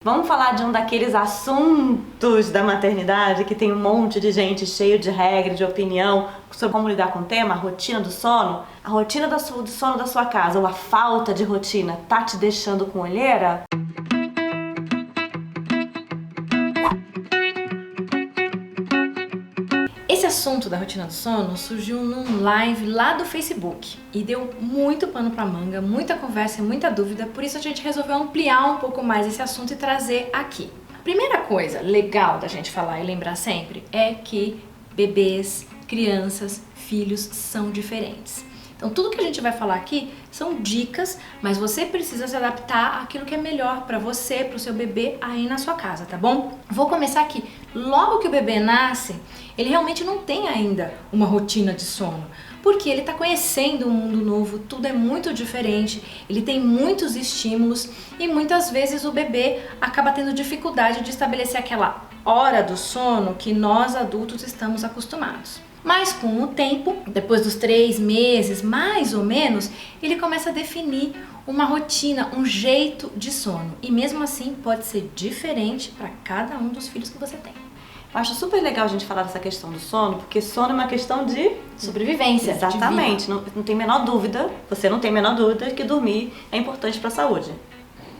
Vamos falar de um daqueles assuntos da maternidade que tem um monte de gente cheio de regra, de opinião sobre como lidar com o tema, a rotina do sono. A rotina do sono da sua casa ou a falta de rotina tá te deixando com olheira? Esse assunto da rotina do sono surgiu num live lá do Facebook e deu muito pano pra manga, muita conversa e muita dúvida, por isso a gente resolveu ampliar um pouco mais esse assunto e trazer aqui. A primeira coisa legal da gente falar e lembrar sempre é que bebês, crianças, filhos são diferentes. Então tudo que a gente vai falar aqui são dicas, mas você precisa se adaptar àquilo que é melhor para você, para o seu bebê aí na sua casa, tá bom? Vou começar aqui. Logo que o bebê nasce, ele realmente não tem ainda uma rotina de sono, porque ele está conhecendo um mundo novo, tudo é muito diferente, ele tem muitos estímulos e muitas vezes o bebê acaba tendo dificuldade de estabelecer aquela hora do sono que nós adultos estamos acostumados. Mas com o tempo, depois dos 3 meses, mais ou menos, ele começa a definir uma rotina, um jeito de sono. E mesmo assim pode ser diferente para cada um dos filhos que você tem. Eu acho super legal a gente falar dessa questão do sono, porque sono é uma questão de sobrevivência. Exatamente, não tem a menor dúvida, você não tem a menor dúvida que dormir é importante para a saúde.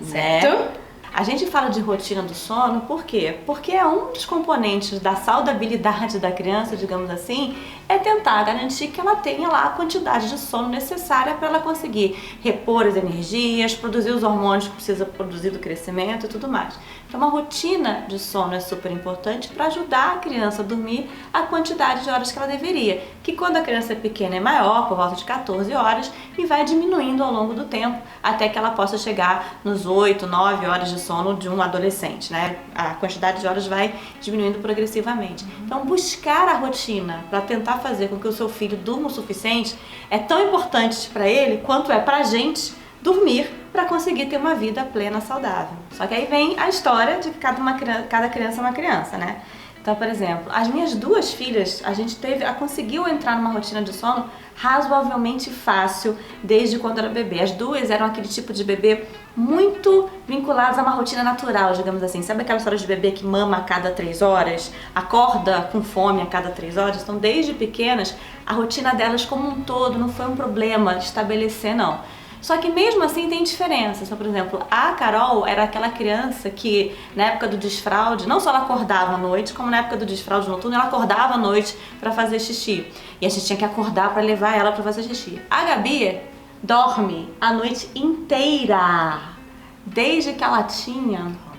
Certo? Né? A gente fala de rotina do sono, por quê? Porque é um dos componentes da saudabilidade da criança, digamos assim, é tentar garantir que ela tenha lá a quantidade de sono necessária para ela conseguir repor as energias, produzir os hormônios que precisa produzir do crescimento e tudo mais. Então uma rotina de sono é super importante para ajudar a criança a dormir a quantidade de horas que ela deveria, que quando a criança é pequena é maior, por volta de 14 horas, e vai diminuindo ao longo do tempo, até que ela possa chegar nos 8, 9 horas de sono de um adolescente, né? A quantidade de horas vai diminuindo progressivamente. Então buscar a rotina para tentar fazer com que o seu filho durma o suficiente é tão importante para ele quanto é para a gente dormir para conseguir ter uma vida plena, saudável. Só que aí vem a história de que cada criança é uma criança, né? Então, por exemplo, as minhas 2 filhas, a gente conseguiu entrar numa rotina de sono razoavelmente fácil desde quando era bebê. As 2 eram aquele tipo de bebê muito vinculados a uma rotina natural, digamos assim. Sabe aquela história de bebê que mama a cada 3 horas, acorda com fome a cada 3 horas? Então, desde pequenas, a rotina delas como um todo não foi um problema estabelecer, não. Só que mesmo assim tem diferença. Então, por exemplo, a Carol era aquela criança que na época do desfraude, não só ela acordava à noite, como na época do desfraude noturno, ela acordava à noite para fazer xixi. E a gente tinha que acordar para levar ela para fazer xixi. A Gabi dorme a noite inteira, desde que ela tinha...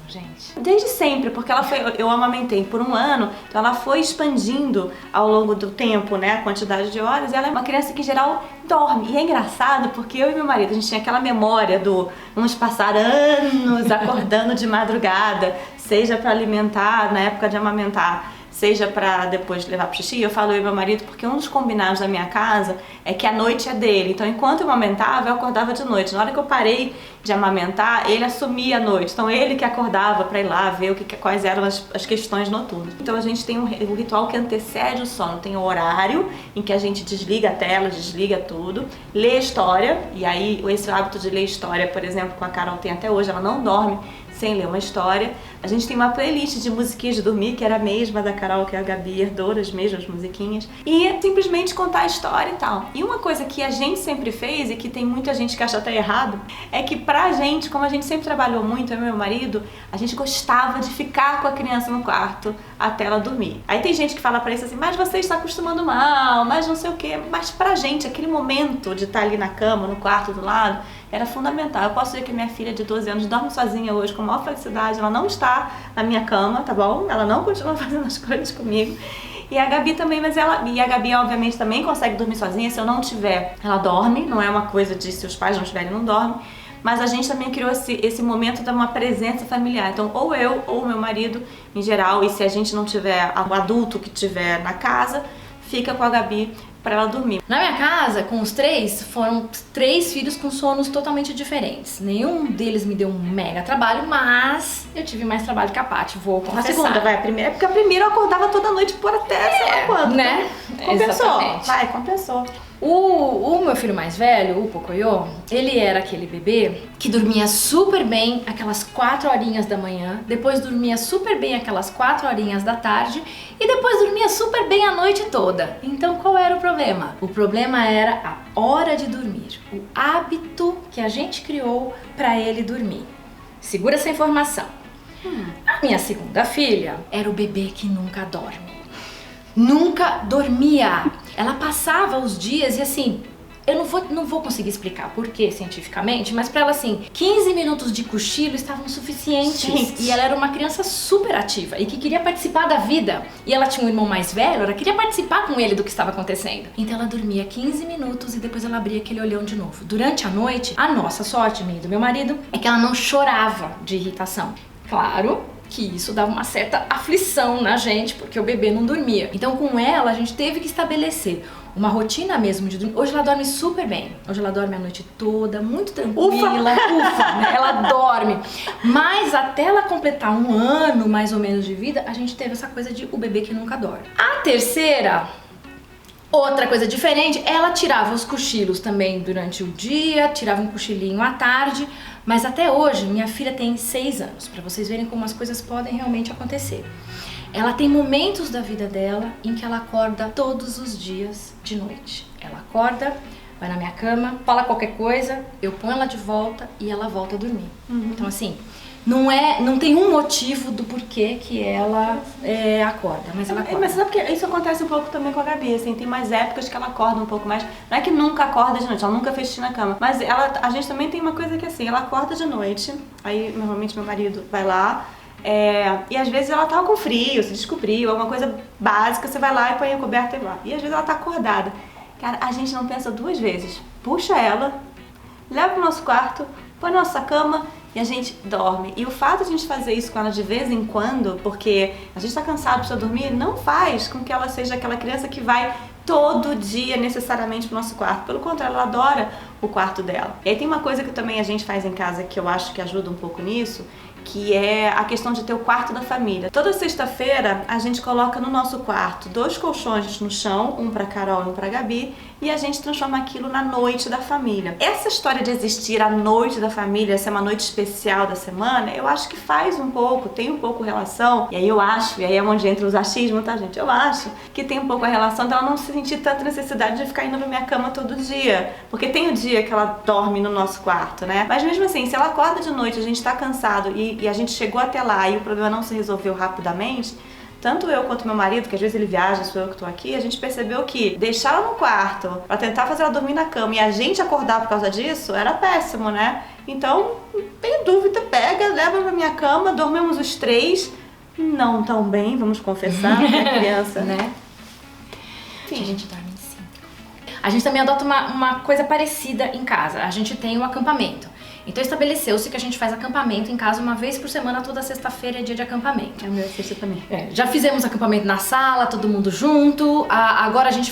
gente. Desde sempre, porque eu amamentei por 1 ano, então ela foi expandindo ao longo do tempo, né, a quantidade de horas, e ela é uma criança que em geral dorme. E é engraçado porque eu e meu marido, a gente tinha aquela memória do vamos passar anos acordando de madrugada, seja para alimentar, na época de amamentar, seja para depois levar pro xixi. Eu falo eu e meu marido porque um dos combinados da minha casa é que a noite é dele. Então, enquanto eu amamentava, eu acordava de noite. Na hora que eu parei de amamentar, ele assumia a noite. Então, ele que acordava para ir lá ver quais eram as questões noturnas. Então, a gente tem um ritual que antecede o sono. Tem o horário em que a gente desliga a tela, desliga tudo, lê história. E aí, esse hábito de ler história, por exemplo, com a Carol tem até hoje, ela não dorme sem ler uma história. A gente tem uma playlist de musiquinhas de dormir, que era a mesma da Carol, que a Gabi herdou, as mesmas musiquinhas. E simplesmente contar a história e tal. E uma coisa que a gente sempre fez, e que tem muita gente que acha até errado, é que pra gente, como a gente sempre trabalhou muito, eu e meu marido, a gente gostava de ficar com a criança no quarto até ela dormir. Aí tem gente que fala pra isso assim, mas você está acostumando mal, mas não sei o quê. Mas pra gente, aquele momento de estar ali na cama, no quarto do lado, era fundamental. Eu posso dizer que a minha filha de 12 anos dorme sozinha hoje com a maior felicidade. Ela não está na minha cama, tá bom? Ela não continua fazendo as coisas comigo. E a Gabi também, e a Gabi obviamente também consegue dormir sozinha. Se eu não tiver, ela dorme. Não é uma coisa de se os pais não tiverem, não dorme. Mas a gente também criou esse momento de uma presença familiar. Então, ou eu ou o meu marido, em geral, e se a gente não tiver, o adulto que tiver na casa, fica com a Gabi para ela dormir. Na minha casa, com os 3, foram 3 filhos com sonos totalmente diferentes. Nenhum deles me deu um mega trabalho, mas eu tive mais trabalho que a Paty, vou confessar. A segunda, vai, a primeira, porque a primeira eu acordava toda noite por até sei lá quando. Né? Compensou, Exatamente. vai, compensou. O meu filho mais velho, o Pocoyo, ele era aquele bebê que dormia super bem aquelas 4 horinhas da manhã, depois dormia super bem aquelas 4 horinhas da tarde e depois dormia super bem a noite toda. Então qual era o problema? O problema era a hora de dormir, o hábito que a gente criou para ele dormir. Segura essa informação. A minha segunda filha era o bebê que nunca dorme. Nunca dormia. Ela passava os dias e assim, eu não vou conseguir explicar por que cientificamente, mas pra ela assim, 15 minutos de cochilo estavam suficientes. Gente. E ela era uma criança super ativa e que queria participar da vida. E ela tinha um irmão mais velho, ela queria participar com ele do que estava acontecendo. Então ela dormia 15 minutos e depois ela abria aquele olhão de novo. Durante a noite, a nossa sorte, minha e do meu marido, é que ela não chorava de irritação. Claro que isso dava uma certa aflição na gente, porque o bebê não dormia. Então com ela a gente teve que estabelecer uma rotina mesmo de dormir. Hoje ela dorme super bem. Hoje ela dorme a noite toda, muito tranquila. Ufa, né? Ela dorme. Mas até ela completar 1 ano, mais ou menos, de vida, a gente teve essa coisa de o bebê que nunca dorme. A terceira, outra coisa diferente, ela tirava os cochilos também durante o dia, tirava um cochilinho à tarde, mas até hoje, minha filha tem 6 anos, pra vocês verem como as coisas podem realmente acontecer. Ela tem momentos da vida dela em que ela acorda todos os dias de noite. Ela acorda, vai na minha cama, fala qualquer coisa, eu ponho ela de volta e ela volta a dormir. Então assim, não tem um motivo do porquê que ela acorda, mas ela acorda. Mas sabe que isso acontece um pouco também com a Gabi, assim, tem mais épocas que ela acorda um pouco mais, não é que nunca acorda de noite, ela nunca fez xixi na cama, mas a gente também tem uma coisa que assim, ela acorda de noite, aí normalmente meu marido vai lá, e às vezes ela tá com frio, se descobriu, alguma coisa básica, você vai lá e põe a coberta e vai. E às vezes ela tá acordada. Cara, a gente não pensa 2 vezes. Puxa ela, leva pro nosso quarto, põe na nossa cama e a gente dorme. E o fato de a gente fazer isso com ela de vez em quando, porque a gente tá cansado, precisa dormir, não faz com que ela seja aquela criança que vai todo dia necessariamente pro nosso quarto. Pelo contrário, ela adora o quarto dela. E aí tem uma coisa que também a gente faz em casa que eu acho que ajuda um pouco nisso, que é a questão de ter o quarto da família. Toda sexta-feira a gente coloca no nosso quarto 2 colchões no chão, um pra Carol e um pra Gabi, e a gente transforma aquilo na noite da família. Essa história de existir a noite da família, ser uma noite especial da semana, eu acho que faz um pouco, tem um pouco relação, e aí eu acho, e aí é onde entra os achismos, tá gente? Eu acho que tem um pouco a relação dela não se sentir tanta necessidade de ficar indo na minha cama todo dia, porque tem o dia que ela dorme no nosso quarto, né? Mas mesmo assim, se ela acorda de noite, a gente tá cansado e a gente chegou até lá e o problema não se resolveu rapidamente, tanto eu quanto meu marido, que às vezes ele viaja, sou eu que tô aqui, a gente percebeu que deixar ela no quarto pra tentar fazer ela dormir na cama e a gente acordar por causa disso era péssimo, né? Então, tem dúvida, pega, leva pra minha cama, dormimos os 3, não tão bem, vamos confessar, né, criança, né? Enfim, a gente dorme em 5. A gente também adota uma coisa parecida em casa, a gente tem um acampamento. Então estabeleceu-se que a gente faz acampamento em casa uma vez por semana, toda sexta-feira é dia de acampamento. É o meu sexta também. Já fizemos acampamento na sala, todo mundo junto. Agora a gente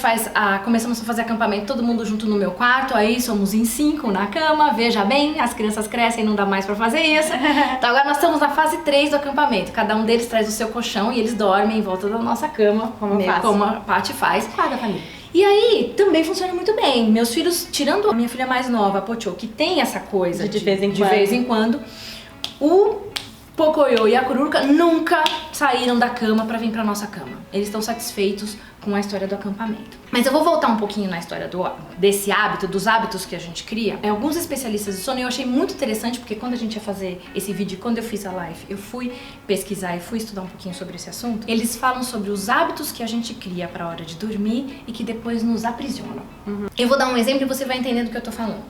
começamos a fazer acampamento todo mundo junto no meu quarto. Aí somos em 5 na cama, veja bem, as crianças crescem, não dá mais pra fazer isso. Então agora nós estamos na fase 3 do acampamento. Cada um deles traz o seu colchão e eles dormem em volta da nossa cama, como a Paty faz. Cada família. E aí, também funciona muito bem. Meus filhos, tirando a minha filha mais nova, a Pochô, que tem essa coisa de vez em quando, o Pocoyo e a Cururuca nunca saíram da cama pra vir pra nossa cama. Eles estão satisfeitos com a história do acampamento. Mas eu vou voltar um pouquinho na história desse hábito, dos hábitos que a gente cria. Alguns especialistas de sono, eu achei muito interessante, porque quando a gente ia fazer esse vídeo, quando eu fiz a live, eu fui pesquisar e fui estudar um pouquinho sobre esse assunto. Eles falam sobre os hábitos que a gente cria pra hora de dormir e que depois nos aprisionam. Eu vou dar um exemplo e você vai entender do que eu tô falando.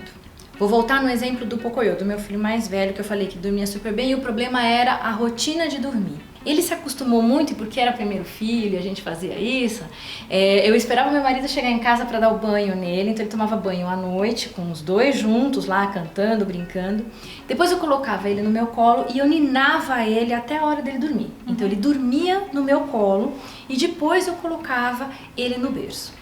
Vou voltar no exemplo do Pocoyo, do meu filho mais velho, que eu falei que dormia super bem e o problema era a rotina de dormir. Ele se acostumou muito, porque era primeiro filho, a gente fazia isso. Eu esperava meu marido chegar em casa para dar o banho nele, então ele tomava banho à noite, com os 2 juntos lá, cantando, brincando. Depois eu colocava ele no meu colo e eu ninava ele até a hora dele dormir. Então ele dormia no meu colo e depois eu colocava ele no berço.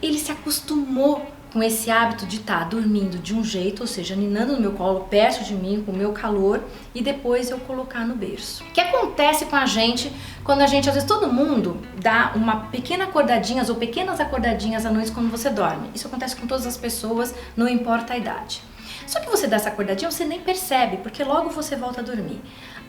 Ele se acostumou com esse hábito de estar dormindo de um jeito, ou seja, ninando no meu colo, perto de mim, com o meu calor, e depois eu colocar no berço. O que acontece com a gente quando a gente, às vezes todo mundo dá uma pequena acordadinhas ou pequenas acordadinhas à noite quando você dorme. Isso acontece com todas as pessoas, não importa a idade. Só que você dá essa acordadinha, você nem percebe, porque logo você volta a dormir.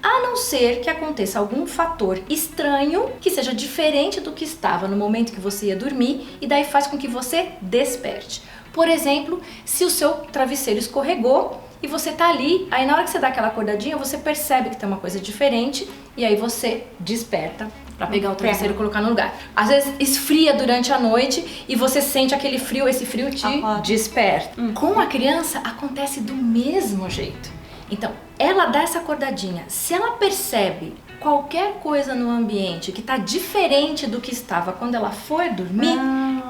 A não ser que aconteça algum fator estranho que seja diferente do que estava no momento que você ia dormir e daí faz com que você desperte. Por exemplo, se o seu travesseiro escorregou e você tá ali, aí na hora que você dá aquela acordadinha, você percebe que tem uma coisa diferente e aí você desperta para pegar o travesseiro e colocar no lugar. Às vezes esfria durante a noite e você sente aquele frio, esse frio te desperta. Com a criança acontece do mesmo jeito. Então, ela dá essa acordadinha. Se ela percebe qualquer coisa no ambiente que está diferente do que estava quando ela for dormir,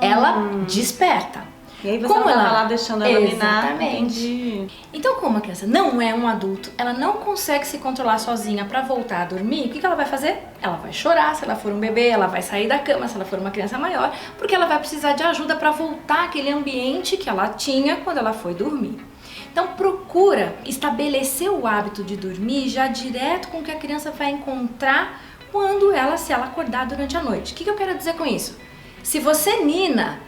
ela desperta. E aí você não vai lá deixando ela minar. Entendi. Então, como a criança não é um adulto, ela não consegue se controlar sozinha para voltar a dormir, o que ela vai fazer? Ela vai chorar, se ela for um bebê, ela vai sair da cama, se ela for uma criança maior, porque ela vai precisar de ajuda para voltar àquele ambiente que ela tinha quando ela foi dormir. Então procura estabelecer o hábito de dormir já direto com o que a criança vai encontrar se ela acordar durante a noite. O que eu quero dizer com isso? Se você nina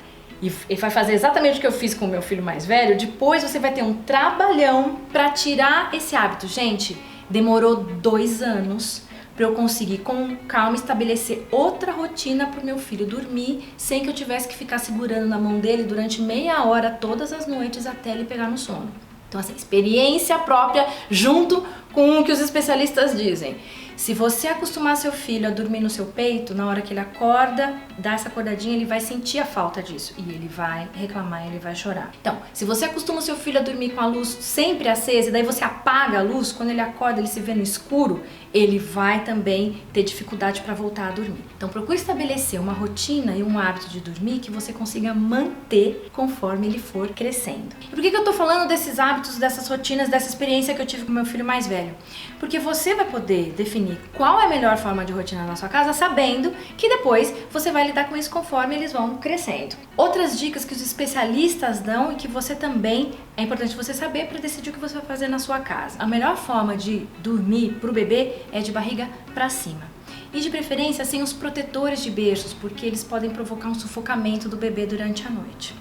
e vai fazer exatamente o que eu fiz com o meu filho mais velho, depois você vai ter um trabalhão para tirar esse hábito. Gente, demorou 2 anos para eu conseguir com calma estabelecer outra rotina para o meu filho dormir sem que eu tivesse que ficar segurando na mão dele durante meia hora todas as noites até ele pegar no sono. Então, assim, experiência própria junto com o que os especialistas dizem. Se você acostumar seu filho a dormir no seu peito, na hora que ele acorda, dá essa acordadinha, ele vai sentir a falta disso. E ele vai reclamar, ele vai chorar. Então, se você acostuma o seu filho a dormir com a luz sempre acesa, e daí você apaga a luz, quando ele acorda, ele se vê no escuro, ele vai também ter dificuldade para voltar a dormir. Então, procure estabelecer uma rotina e um hábito de dormir que você consiga manter conforme ele for crescendo. E por que eu tô falando desses hábitos, dessas rotinas, dessa experiência que eu tive com meu filho mais velho? Porque você vai poder definir qual é a melhor forma de rotina na sua casa, sabendo que depois você vai lidar com isso conforme eles vão crescendo. Outras dicas que os especialistas dão e que você também é importante você saber para decidir o que você vai fazer na sua casa. A melhor forma de dormir para o bebê é de barriga para cima. E de preferência sem os protetores de berços, porque eles podem provocar um sufocamento do bebê durante a noite.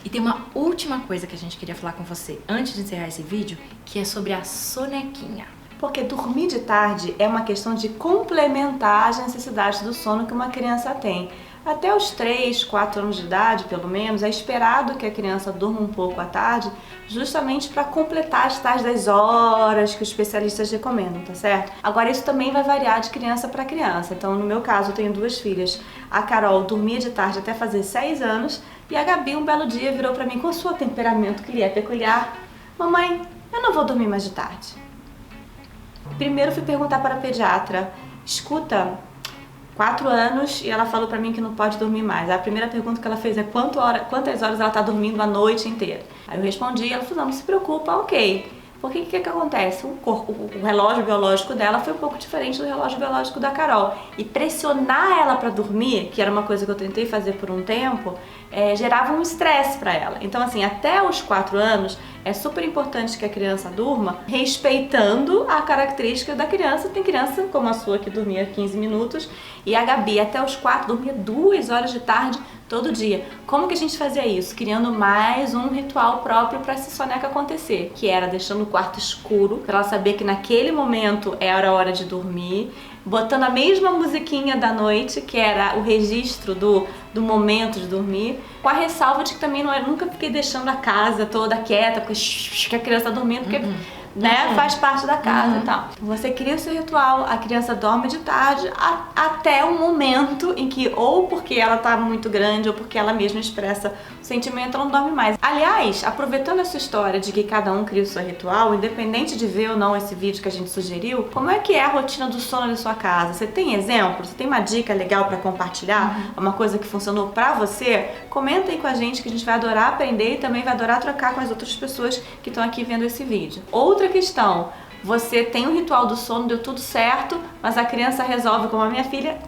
E tem uma última coisa que a gente queria falar com você antes de encerrar esse vídeo, que é sobre a sonequinha. Porque dormir de tarde é uma questão de complementar as necessidades do sono que uma criança tem. Até os 3, 4 anos de idade, pelo menos, é esperado que a criança durma um pouco à tarde, justamente para completar as tais das horas que os especialistas recomendam, tá certo? Agora, isso também vai variar de criança para criança. Então, no meu caso, eu tenho 2 filhas. A Carol dormia de tarde até fazer 6 anos e a Gabi, um belo dia, virou para mim com o seu temperamento, que lhe é peculiar: mamãe, eu não vou dormir mais de tarde. Primeiro fui perguntar para a pediatra: escuta, 4 anos e ela falou pra mim que não pode dormir mais. A primeira pergunta que ela fez é quantas horas ela tá dormindo a noite inteira. Aí eu respondi e ela falou: não se preocupa, ok. Porque o que acontece? O relógio biológico dela foi um pouco diferente do relógio biológico da Carol. E pressionar ela pra dormir, que era uma coisa que eu tentei fazer por um tempo, gerava um estresse pra ela. Então, assim, até os 4 anos, é super importante que a criança durma respeitando a característica da criança. Tem criança como a sua que dormia 15 minutos e a Gabi até os 4 dormia 2 horas de tarde todo dia. Como que a gente fazia isso? Criando mais um ritual próprio para essa soneca acontecer, que era deixando o quarto escuro, para ela saber que naquele momento era a hora de dormir, botando a mesma musiquinha da noite, que era o registro do momento de dormir, com a ressalva de que também nunca fiquei deixando a casa toda quieta, porque a criança tá dormindo, porque faz parte da casa e tal. Você cria o seu ritual, a criança dorme de tarde até o momento em que, ou porque ela tá muito grande, ou porque ela mesma expressa o sentimento, ela não dorme mais. Aliás, aproveitando essa história de que cada um cria o seu ritual, independente de ver ou não esse vídeo que a gente sugeriu, como é que é a rotina do sono da sua casa? Você tem exemplo? Você tem uma dica legal pra compartilhar? Uma coisa que funcionou pra você? Comenta aí com a gente que a gente vai adorar aprender e também vai adorar trocar com as outras pessoas que estão aqui vendo esse vídeo. Outra questão: você tem um ritual do sono, deu tudo certo, mas a criança resolve, como a minha filha,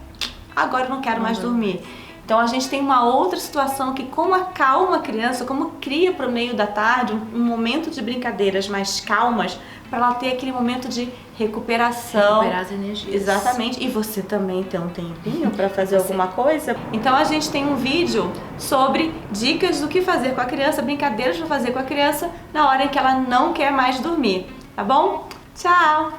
agora eu não quero mais dormir. Então a gente tem uma outra situação que, como acalma a criança, como cria para o meio da tarde um momento de brincadeiras mais calmas, para ela ter aquele momento de recuperação. Recuperar as energias. Exatamente. E você também tem um tempinho para fazer alguma coisa. Então a gente tem um vídeo sobre dicas do que fazer com a criança, brincadeiras para fazer com a criança na hora em que ela não quer mais dormir. Tá bom? Tchau!